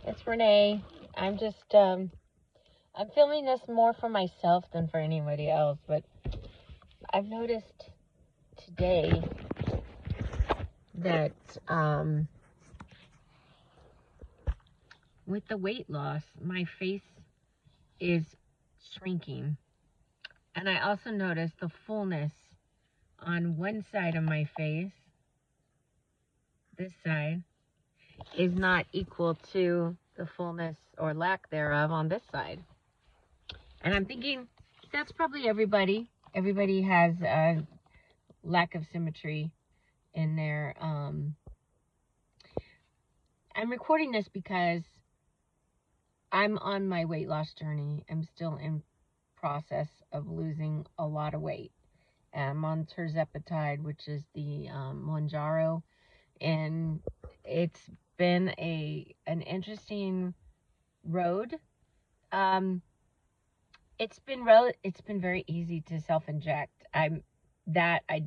It's Renee. I'm just, I'm filming this more for myself than for anybody else, but I've noticed today that, with the weight loss, my face is shrinking. And I also noticed the fullness on one side of my face, this side, is not equal to the fullness or lack thereof on this side. And I'm thinking that's probably everybody. Everybody has a lack of symmetry in their, I'm recording this because I'm on my weight loss journey. I'm still in process of losing a lot of weight. I'm on Tirzepatide, which is the Monjaro, and it's been an interesting road. It's been very easy to self-inject. I'd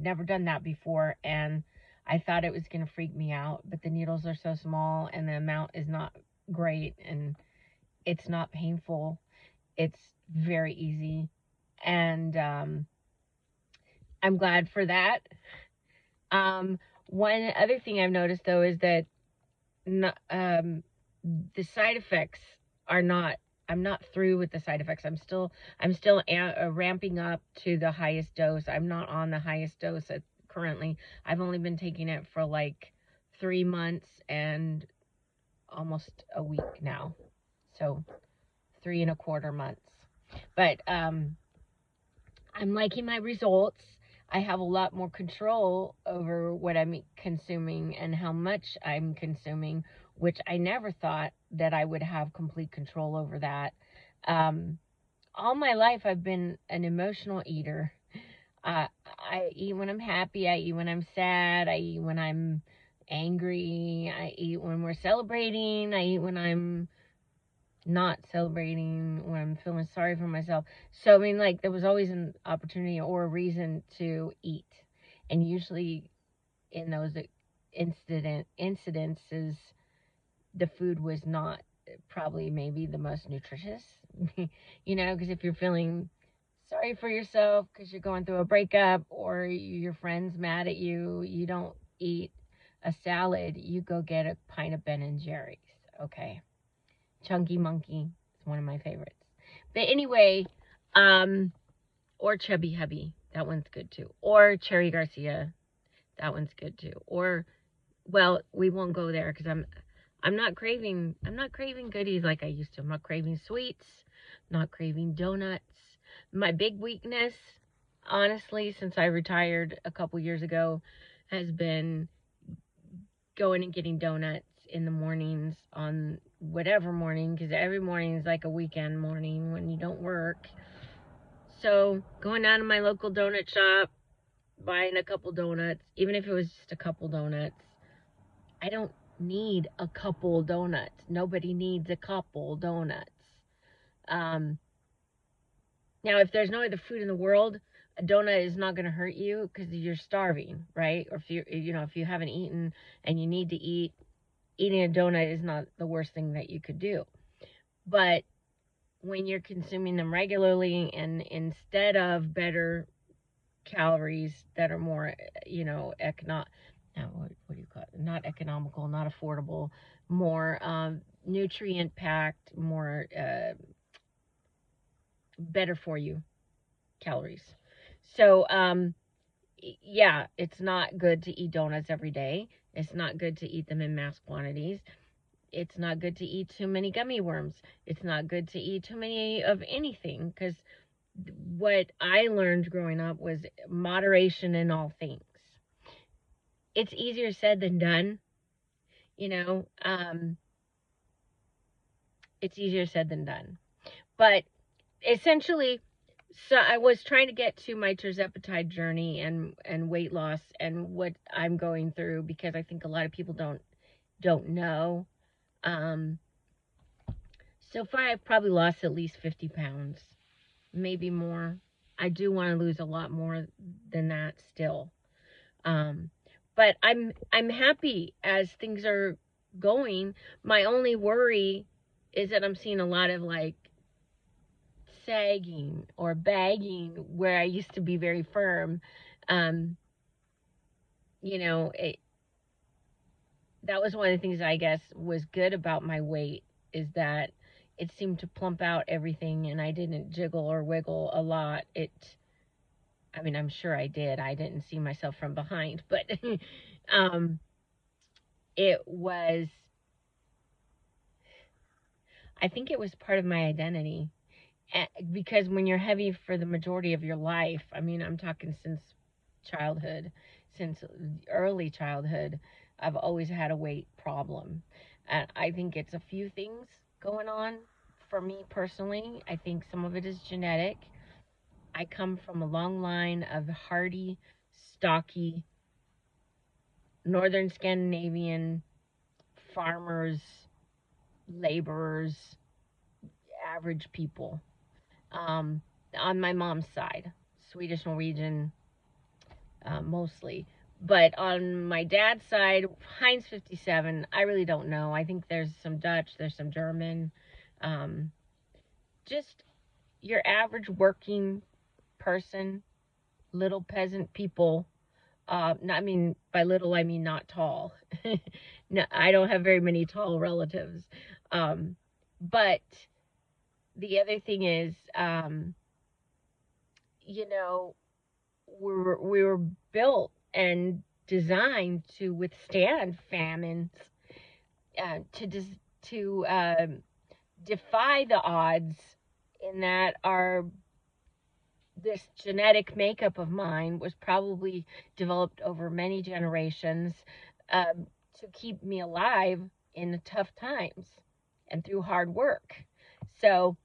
never done that before, and I thought it was going to freak me out, but the needles are so small and the amount is not great, and it's not painful. It's very easy, and I'm glad for that. One other thing I've noticed though is that the side effects are not, I'm not through with the side effects. I'm still ramping up to the highest dose. I'm not on the highest dose currently. I've only been taking it for like 3 months and almost a week now. So 3.25 months. But I'm liking my results. I have a lot more control over what I'm consuming and how much I'm consuming, which I never thought that I would have complete control over that. All my life, I've been an emotional eater. I eat when I'm happy. I eat when I'm sad. I eat when I'm angry. I eat when we're celebrating. I eat when I'm not celebrating, when I'm feeling sorry for myself. So, I mean, like, there was always an opportunity or a reason to eat. And usually in those incidences, the food was not probably maybe the most nutritious, because if you're feeling sorry for yourself because you're going through a breakup or your friend's mad at you, you don't eat a salad, you go get a pint of Ben & Jerry's, okay? Chunky Monkey is one of my favorites. But anyway, or Chubby Hubby, that one's good too. Or Cherry Garcia, that one's good too. Or, well, we won't go there because I'm not craving goodies like I used to. I'm not craving sweets, not craving donuts. My big weakness, honestly, since I retired a couple years ago, has been going and getting donuts in the mornings on whatever morning, because every morning is like a weekend morning when you don't work. So going down to my local donut shop, buying a couple donuts, even if it was just a couple donuts. I don't need a couple donuts. Nobody needs a couple donuts. Now, if there's no other food in the world, a donut is not going to hurt you because you're starving, right? Or if you haven't eaten and you need to eat, eating a donut is not the worst thing that you could do. But when you're consuming them regularly, and instead of better calories that are more, what do you call it? Not economical, not affordable, more nutrient packed, more better for you calories. So, yeah, it's not good to eat donuts every day. It's not good to eat them in mass quantities. It's not good to eat too many gummy worms. It's not good to eat too many of anything, because what I learned growing up was moderation in all things. It's easier said than done, it's easier said than done. But essentially, so I was trying to get to my Tirzepatide journey and weight loss and what I'm going through, because I think a lot of people don't know. So far, I've probably lost at least 50 pounds, maybe more. I do want to lose a lot more than that still. But I'm happy as things are going. My only worry is that I'm seeing a lot of like sagging or bagging where I used to be very firm. Um, you know, that was one of the things I guess was good about my weight, is that it seemed to plump out everything and I didn't jiggle or wiggle a lot. I mean, I'm sure I did. I didn't see myself from behind, but um, it was, I think it was part of my identity. Because when you're heavy for the majority of your life, I mean, I'm talking since childhood, since early childhood, I've always had a weight problem. And I think it's a few things going on for me personally. I think some of it is genetic. I come from a long line of hardy, stocky, northern Scandinavian farmers, laborers, average people. Um, on my mom's side, Swedish Norwegian mostly. But on my dad's side, Heinz 57, I really don't know. I think there's some Dutch, there's some German. Um, just your average working person, little peasant people. I mean, by little, I mean not tall. No, I don't have very many tall relatives. But the other thing is, you know, we were built and designed to withstand famines, to defy the odds. In that our this genetic makeup of mine was probably developed over many generations, um, to keep me alive in the tough times and through hard work. So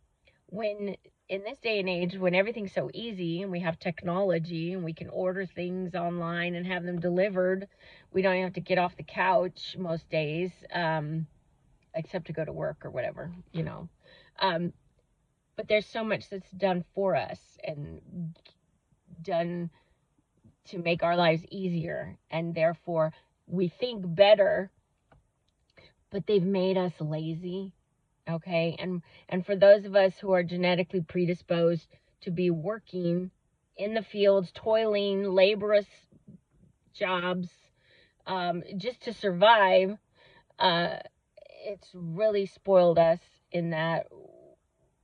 when in this day and age, when everything's so easy and we have technology and we can order things online and have them delivered, we don't have to get off the couch most days, except to go to work or whatever, you know. Um, but there's so much that's done for us and done to make our lives easier, and therefore we think better, but they've made us lazy. Okay, and for those of us who are genetically predisposed to be working in the fields, toiling, laborious jobs, just to survive, uh, it's really spoiled us in that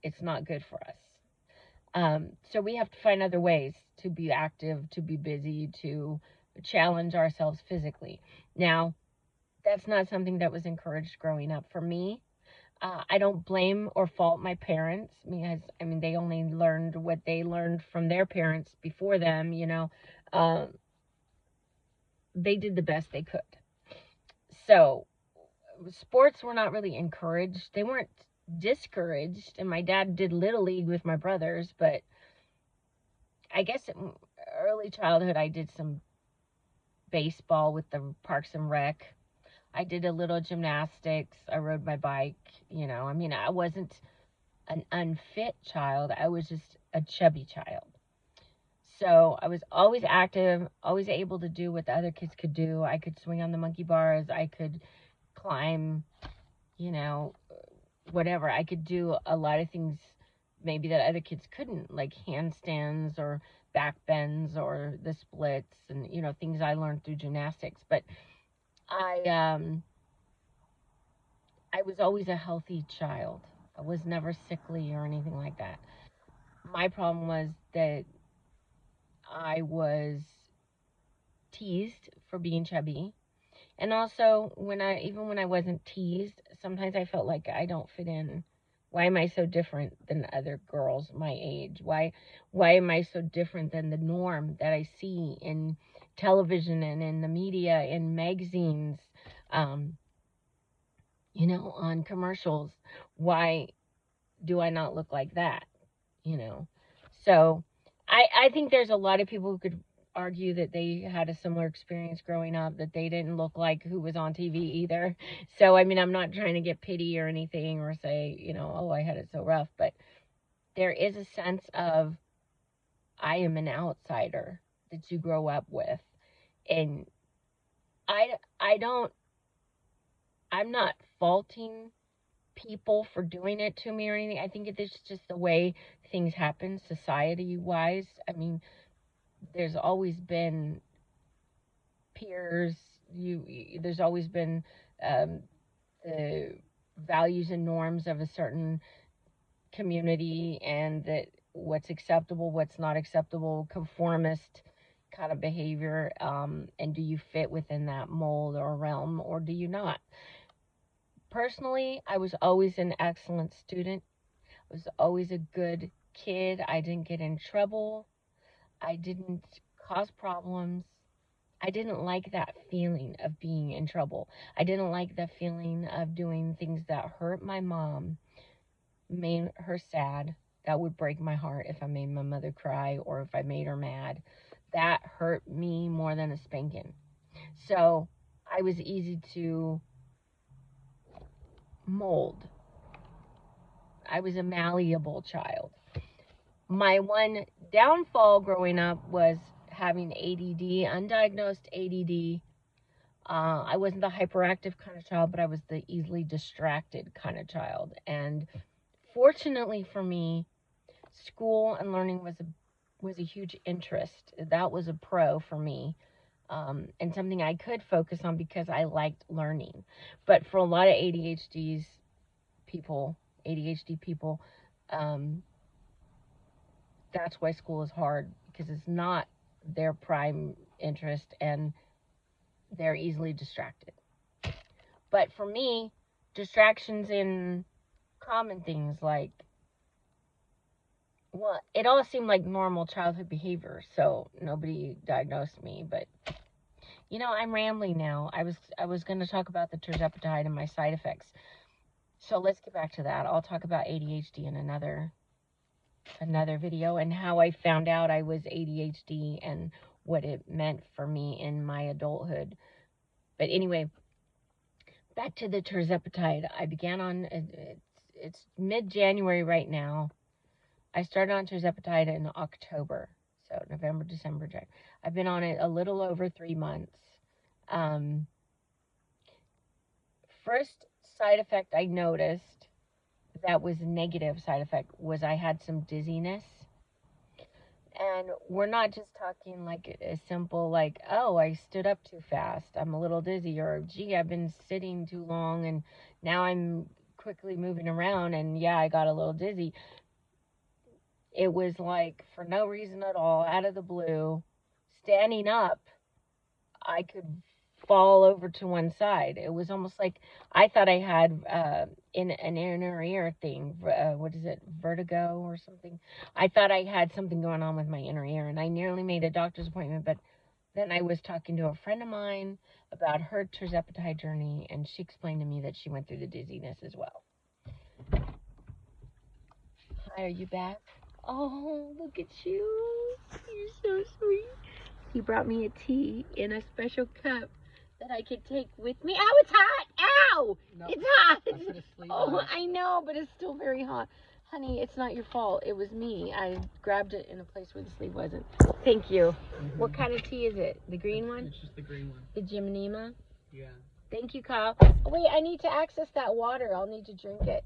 it's not good for us. So we have to find other ways to be active, to be busy, to challenge ourselves physically. Now, that's not something that was encouraged growing up for me. I don't blame or fault my parents, because I mean they only learned what they learned from their parents before them. You know, uh, they did the best they could. So sports were not really encouraged. They weren't discouraged. And my dad did little league with my brothers, but I guess in early childhood I did some baseball with the Parks and Rec. I did a little gymnastics. I rode my bike. You know, I mean, I wasn't an unfit child. I was just a chubby child. So I was always active, always able to do what the other kids could do. I could swing on the monkey bars. I could climb, you know, whatever. I could do a lot of things maybe that other kids couldn't, like handstands or back bends or the splits and, you know, things I learned through gymnastics. But I, um, I was always a healthy child. I was never sickly or anything like that. My problem was that I was teased for being chubby. And also even when I wasn't teased, sometimes I felt like I don't fit in. Why am I so different than other girls my age? Why am I so different than the norm that I see in television and in the media, in magazines, um, you know, on commercials? Why do I not look like that? You know? So I think there's a lot of people who could argue that they had a similar experience growing up, that they didn't look like who was on TV either. So, I mean, I'm not trying to get pity or anything or say, you know, oh, I had it so rough, but there is a sense of I am an outsider that you grow up with. And I, I don't, I'm not faulting people for doing it to me or anything. I think it's just the way things happen society wise. I mean, there's always been peers. There's always been um, the values and norms of a certain community, and that what's acceptable, what's not acceptable, conformist kind of behavior, and do you fit within that mold or realm, or do you not? Personally, I was always an excellent student. I was always a good kid. I didn't get in trouble. I didn't cause problems. I didn't like that feeling of being in trouble. I didn't like the feeling of doing things that hurt my mom, made her sad. That would break my heart if I made my mother cry or if I made her mad. That hurt me more than a spanking. So I was easy to mold. I was a malleable child. My one downfall growing up was having ADD, undiagnosed ADD. I wasn't the hyperactive kind of child, but I was the easily distracted kind of child. And fortunately for me, school and learning was a huge interest. That was a pro for me, and something I could focus on because I liked learning. But for a lot of ADHD people, um, that's why school is hard, because it's not their prime interest and they're easily distracted. But for me, distractions in common things like, well, it all seemed like normal childhood behavior, so nobody diagnosed me. But I'm rambling now. I was going to talk about the Tirzepatide and my side effects. So let's get back to that. I'll talk about ADHD in another video, and how I found out I was ADHD and what it meant for me in my adulthood. But anyway, back to the Tirzepatide. I began on it's mid-January right now. I started on Tirzepatide in October, so November, December, January. I've been on it a little over 3 months. First side effect I noticed that was a negative side effect was I had some dizziness. And we're not just talking like a simple, like, oh, I stood up too fast, I'm a little dizzy, or gee, I've been sitting too long and now I'm quickly moving around and yeah, I got a little dizzy. It was like for no reason at all, out of the blue, standing up, I could fall over to one side. It was almost like I thought I had in an inner ear thing. What is it, vertigo or something? I thought I had something going on with my inner ear, and I nearly made a doctor's appointment. But then I was talking to a friend of mine about her Tirzepatide journey, and she explained to me that she went through the dizziness as well. Hi, are you back? Oh, look at you. You're so sweet. He brought me a tea in a special cup that I could take with me. Ow, it's hot! Ow! No, it's hot! Oh, I know, but it's still very hot. Honey, it's not your fault. It was me. I grabbed it in a place where the sleeve wasn't. Thank you. Mm-hmm. What kind of tea is it? The green one? It's just the green one. The Jiminema? Yeah. Thank you, Kyle. Oh, wait, I need to access that water. I'll need to drink it.